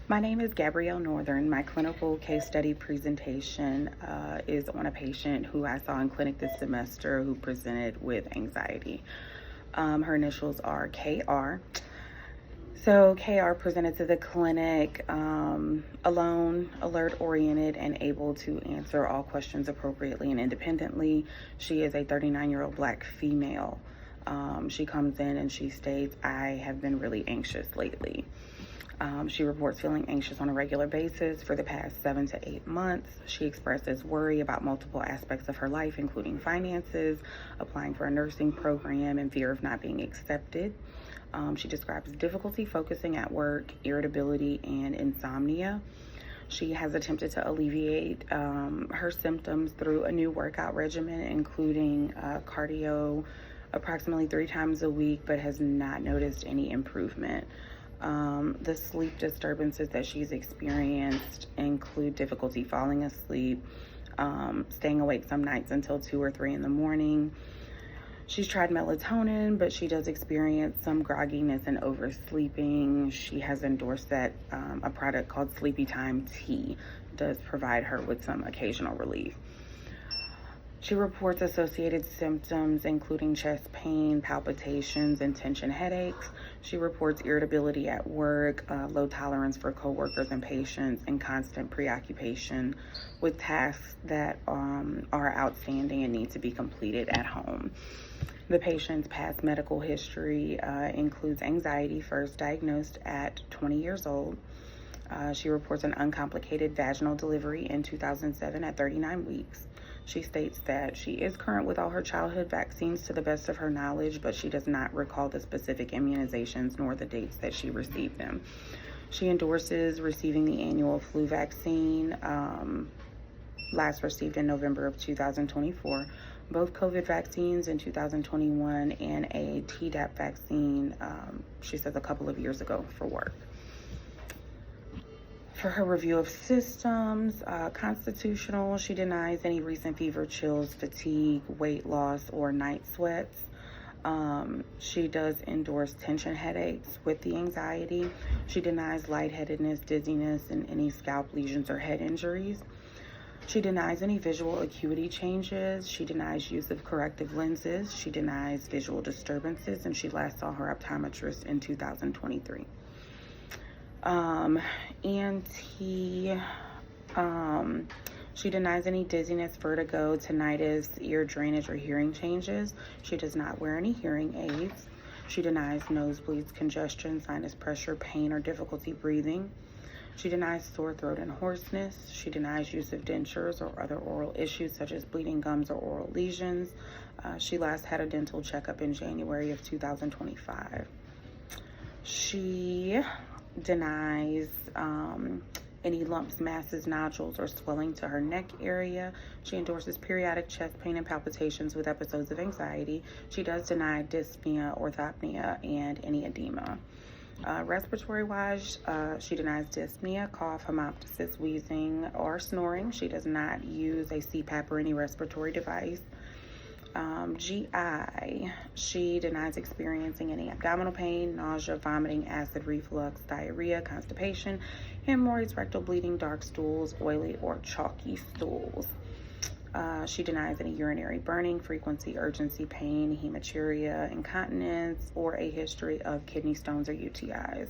My name is Gabrielle Northern. My clinical case study presentation is on a patient who I saw in clinic this semester who presented with anxiety. Her initials are KR. So KR presented to the clinic alone, alert-oriented, and able to answer all questions appropriately and independently. She is a 39-year-old Black female. She comes in and she states, "I have been really anxious lately." She reports feeling anxious on a regular basis for the past 7 to 8 months. She expresses worry about multiple aspects of her life, including finances, applying for a nursing program, and fear of not being accepted. She describes difficulty focusing at work, irritability, and insomnia. She has attempted to alleviate her symptoms through a new workout regimen, including cardio approximately 3 times a week, but has not noticed any improvement. The sleep disturbances that she's experienced include difficulty falling asleep, staying awake some nights until 2 or 3 in the morning. She's tried melatonin, but she does experience some grogginess and oversleeping. She has endorsed that a product called Sleepy Time Tea does provide her with some occasional relief. She reports associated symptoms including chest pain, palpitations, and tension headaches. She reports irritability at work, low tolerance for coworkers and patients, and constant preoccupation with tasks that are outstanding and need to be completed at home. The patient's past medical history includes anxiety, first diagnosed at 20 years old. She reports an uncomplicated vaginal delivery in 2007 at 39 weeks. She states that she is current with all her childhood vaccines to the best of her knowledge, but she does not recall the specific immunizations nor the dates that she received them. She endorses receiving the annual flu vaccine, last received in November of 2024, both COVID vaccines in 2021, and a Tdap vaccine, she says a couple of years ago for work. For her review of systems, constitutional, she denies any recent fever, chills, fatigue, weight loss, or night sweats. She does endorse tension headaches with the anxiety. She denies lightheadedness, dizziness, and any scalp lesions or head injuries. She denies any visual acuity changes. She denies use of corrective lenses. She denies visual disturbances, and she last saw her optometrist in 2023. She denies any dizziness, vertigo, tinnitus, ear drainage, or hearing changes. She does not wear any hearing aids. She denies nosebleeds, congestion, sinus pressure, pain, or difficulty breathing. She denies sore throat and hoarseness. She denies use of dentures or other oral issues such as bleeding gums or oral lesions. She last had a dental checkup in January of 2025. She denies any lumps, masses, nodules, or swelling to her neck area. She endorses periodic chest pain and palpitations with episodes of anxiety. She does deny dyspnea, orthopnea, and any edema. Respiratory-wise, she denies dyspnea, cough, hemoptysis, wheezing, or snoring. She does not use a CPAP or any respiratory device. GI, she denies experiencing any abdominal pain, nausea, vomiting, acid reflux, diarrhea, constipation, hemorrhoids, rectal bleeding, dark stools, oily or chalky stools. She denies any urinary burning, frequency, urgency, pain, hematuria, incontinence, or a history of kidney stones or UTIs.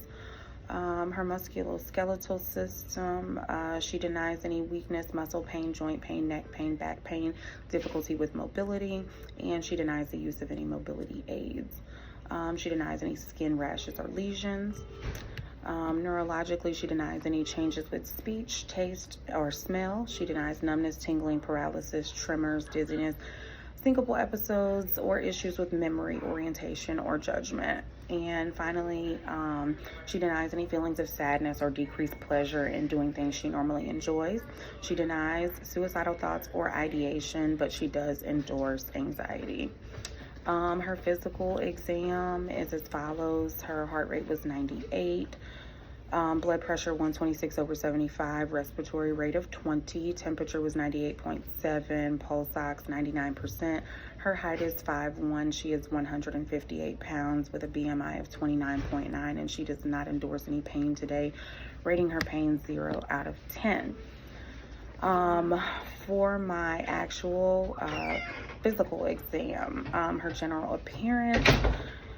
Her musculoskeletal system, she denies any weakness, muscle pain, joint pain, neck pain, back pain, difficulty with mobility, and she denies the use of any mobility aids. She denies any skin rashes or lesions. Neurologically, she denies any changes with speech, taste, or smell. She denies numbness, tingling, paralysis, tremors, dizziness, syncopal episodes, or issues with memory, orientation, or judgment. And finally, she denies any feelings of sadness or decreased pleasure in doing things she normally enjoys. She denies suicidal thoughts or ideation, but she does endorse anxiety. Her physical exam is as follows. Her heart rate was 98. Blood pressure 126/75, respiratory rate of 20, temperature was 98.7, pulse ox 99%. Her height is 5'1", she is 158 pounds with a BMI of 29.9, and she does not endorse any pain today, rating her pain 0 out of 10. For my actual physical exam, her general appearance,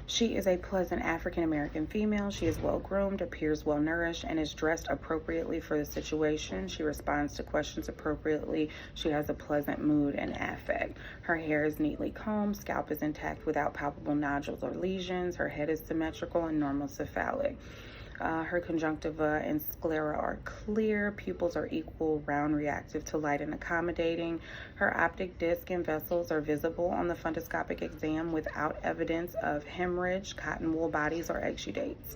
she is a pleasant African-American female. She is well-groomed, appears well-nourished, and is dressed appropriately for the situation. She responds to questions appropriately. She has a pleasant mood and affect. Her hair is neatly combed. Scalp is intact without palpable nodules or lesions. Her head is symmetrical and normal cephalic. Her conjunctiva and sclera are clear. Pupils are equal, round, reactive to light, and accommodating. Her optic disc and vessels are visible on the fundoscopic exam without evidence of hemorrhage, cotton wool bodies, or exudates.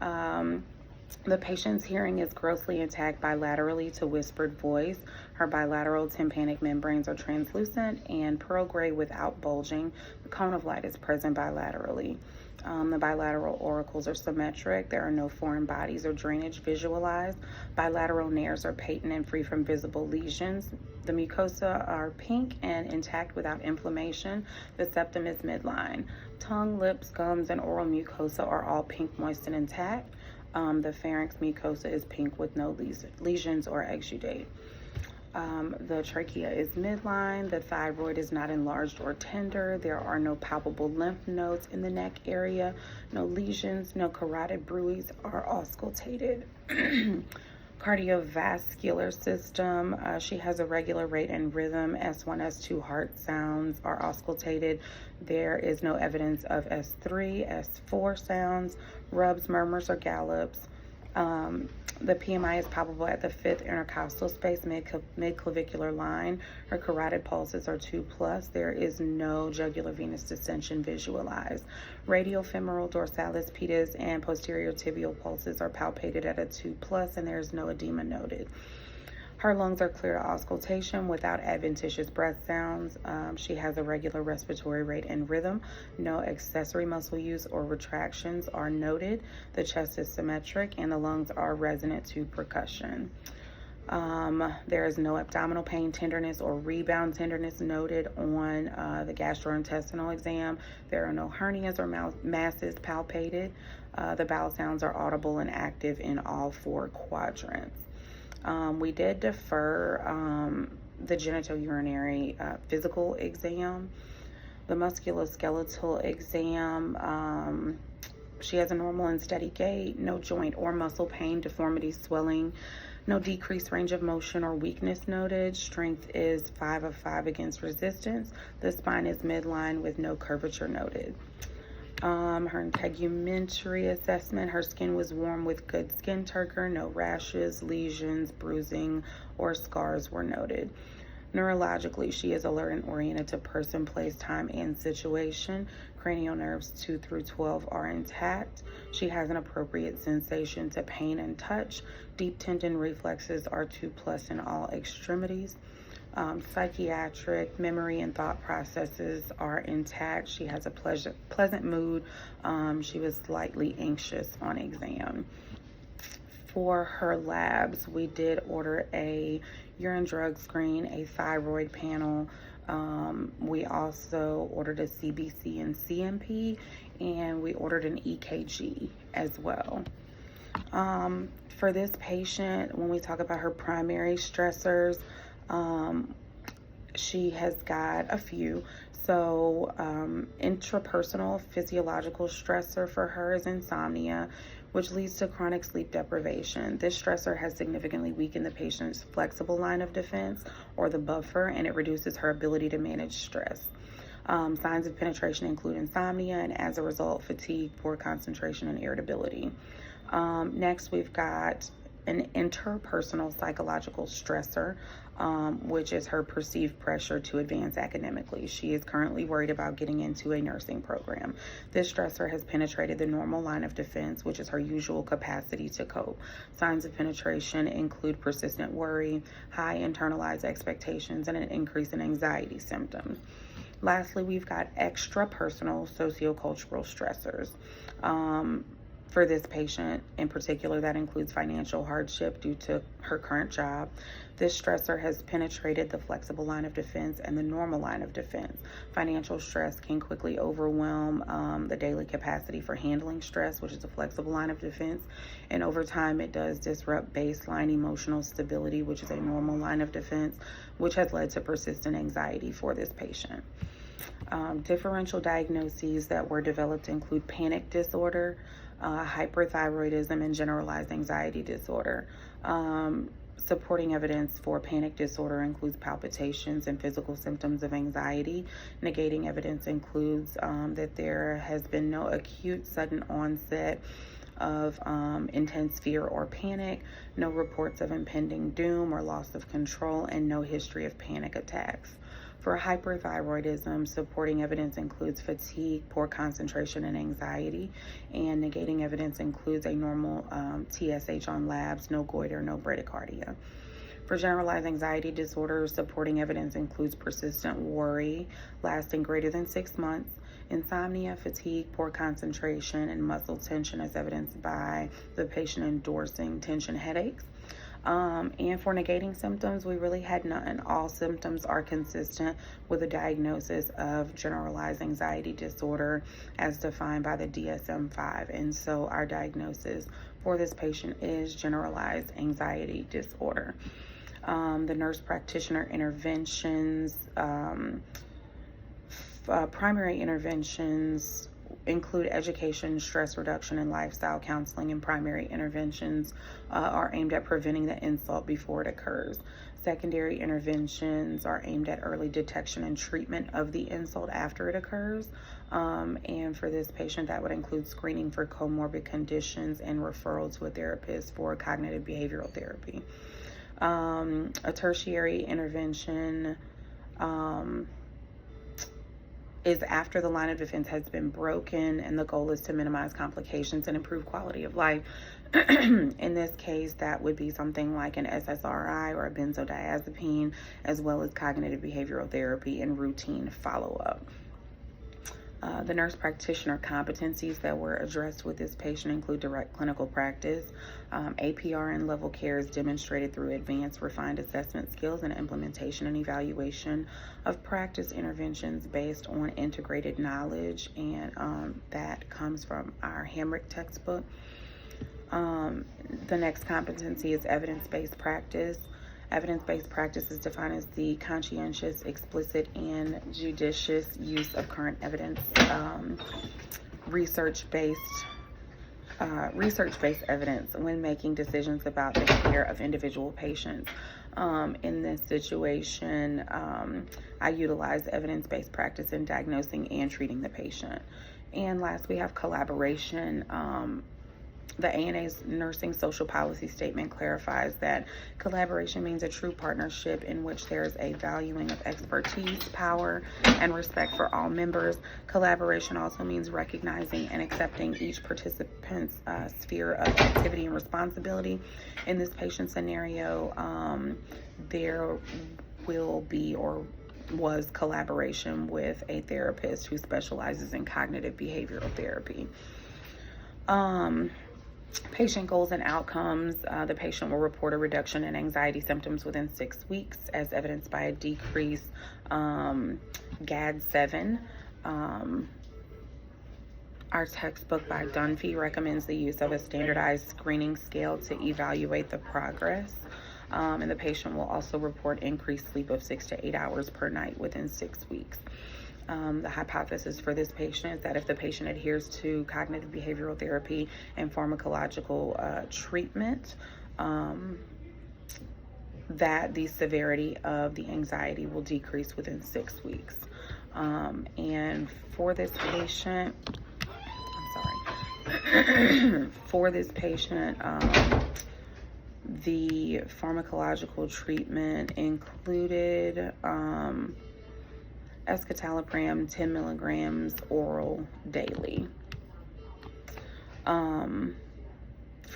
The patient's hearing is grossly intact bilaterally to whispered voice. Her bilateral tympanic membranes are translucent and pearl gray without bulging. The cone of light is present bilaterally. The bilateral auricles are symmetric. There are no foreign bodies or drainage visualized. Bilateral nares are patent and free from visible lesions. The mucosa are pink and intact without inflammation. The septum is midline. Tongue, lips, gums, and oral mucosa are all pink, moist, and intact. The pharynx mucosa is pink with no lesions or exudate. The trachea is midline. The thyroid is not enlarged or tender. There are no palpable lymph nodes in the neck area. No lesions, no carotid bruits are auscultated. Cardiovascular system, she has a regular rate and rhythm. S1, S2 heart sounds are auscultated. There is no evidence of S3, S4 sounds, rubs, murmurs, or gallops. The PMI is palpable at the 5th intercostal space, mid-clavicular line. Her carotid pulses are 2+. There is no jugular venous dissension visualized. Radial, femoral, dorsalis, pedis, and posterior tibial pulses are palpated at a 2+, and there is no edema noted. Her lungs are clear to auscultation without adventitious breath sounds. She has a regular respiratory rate and rhythm. No accessory muscle use or retractions are noted. The chest is symmetric and the lungs are resonant to percussion. There is no abdominal pain, tenderness, or rebound tenderness noted on the gastrointestinal exam. There are no hernias or masses palpated. The bowel sounds are audible and active in all 4 quadrants. We did defer the genitourinary physical exam. The musculoskeletal exam, she has a normal and steady gait, no joint or muscle pain, deformity, swelling, no decreased range of motion or weakness noted. Strength is 5 of 5 against resistance. The spine is midline with no curvature noted. Her integumentary assessment, her skin was warm with good skin turgor, no rashes, lesions, bruising, or scars were noted. Neurologically, she is alert and oriented to person, place, time, and situation. Cranial nerves 2 through 12 are intact. She has an appropriate sensation to pain and touch. Deep tendon reflexes are 2+ in all extremities. Psychiatric memory and thought processes are intact. She has a pleasant mood. She was slightly anxious on exam. For her labs, we did order a urine drug screen, a thyroid panel. We also ordered a CBC and CMP, and we ordered an EKG as well. For this patient, when we talk about her primary stressors, she has got a few. So intrapersonal physiological stressor for her is insomnia, which leads to chronic sleep deprivation. This stressor has significantly weakened the patient's flexible line of defense, or the buffer, and it reduces her ability to manage stress. Signs of penetration include insomnia, and as a result, fatigue, poor concentration, and irritability. Next, we've got an interpersonal psychological stressor, which is her perceived pressure to advance academically. She is currently worried about getting into a nursing program. This stressor has penetrated the normal line of defense, which is her usual capacity to cope. Signs of penetration include persistent worry, high internalized expectations, and an increase in anxiety symptoms. Lastly, we've got extrapersonal sociocultural stressors. For this patient in particular, that includes financial hardship due to her current job. This stressor has penetrated the flexible line of defense and the normal line of defense. Financial stress can quickly overwhelm the daily capacity for handling stress, which is a flexible line of defense. And over time, it does disrupt baseline emotional stability, which is a normal line of defense, which has led to persistent anxiety for this patient. Differential diagnoses that were developed include panic disorder, hyperthyroidism, and generalized anxiety disorder. Supporting evidence for panic disorder includes palpitations and physical symptoms of anxiety. Negating evidence includes that there has been no acute sudden onset of intense fear or panic, no reports of impending doom or loss of control, and no history of panic attacks. For hyperthyroidism, supporting evidence includes fatigue, poor concentration, and anxiety. And negating evidence includes a normal TSH on labs, no goiter, no bradycardia. For generalized anxiety disorder, supporting evidence includes persistent worry lasting greater than 6 months, insomnia, fatigue, poor concentration, and muscle tension as evidenced by the patient endorsing tension headaches. And for negating symptoms, we really had none. All symptoms are consistent with a diagnosis of generalized anxiety disorder as defined by the DSM-5. And so our diagnosis for this patient is generalized anxiety disorder. The nurse practitioner interventions, primary interventions include education, stress reduction, and lifestyle counseling, and primary interventions are aimed at preventing the insult before it occurs. Secondary interventions are aimed at early detection and treatment of the insult after it occurs. And for this patient, that would include screening for comorbid conditions and referral to a therapist for cognitive behavioral therapy. A tertiary intervention is after the line of defense has been broken, and the goal is to minimize complications and improve quality of life. In this case, that would be something like an SSRI or a benzodiazepine, as well as cognitive behavioral therapy and routine follow-up. The nurse practitioner competencies that were addressed with this patient include direct clinical practice. APR and level care is demonstrated through advanced refined assessment skills and implementation and evaluation of practice interventions based on integrated knowledge, and that comes from our Hamrick textbook. The next competency is evidence-based practice. Evidence-based practice is defined as the conscientious, explicit, and judicious use of current evidence, research-based evidence when making decisions about the care of individual patients. In this situation, I utilize evidence-based practice in diagnosing and treating the patient. And last, we have collaboration. The ANA's Nursing Social Policy Statement clarifies that collaboration means a true partnership in which there is a valuing of expertise, power, and respect for all members. Collaboration also means recognizing and accepting each participant's sphere of activity and responsibility. In this patient scenario, there will be or was collaboration with a therapist who specializes in cognitive behavioral therapy. Patient goals and outcomes. The patient will report a reduction in anxiety symptoms within 6 weeks, as evidenced by a decrease GAD-7. Our textbook by Dunphy recommends the use of a standardized screening scale to evaluate the progress. And the patient will also report increased sleep of 6 to 8 hours per night within 6 weeks. The hypothesis for this patient is that if the patient adheres to cognitive behavioral therapy and pharmacological treatment, that the severity of the anxiety will decrease within 6 weeks. And for this patient, for this patient, the pharmacological treatment included escitalopram 10 milligrams oral daily.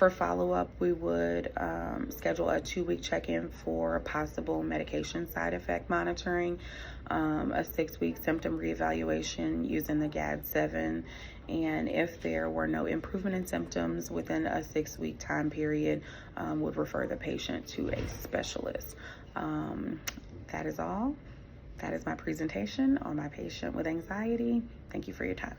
For follow-up, we would schedule a 2-week check-in for possible medication side effect monitoring, a 6-week symptom reevaluation using the GAD-7, and if there were no improvement in symptoms within a 6-week time period, would refer the patient to a specialist. That is all. That is my presentation on my patient with anxiety. Thank you for your time.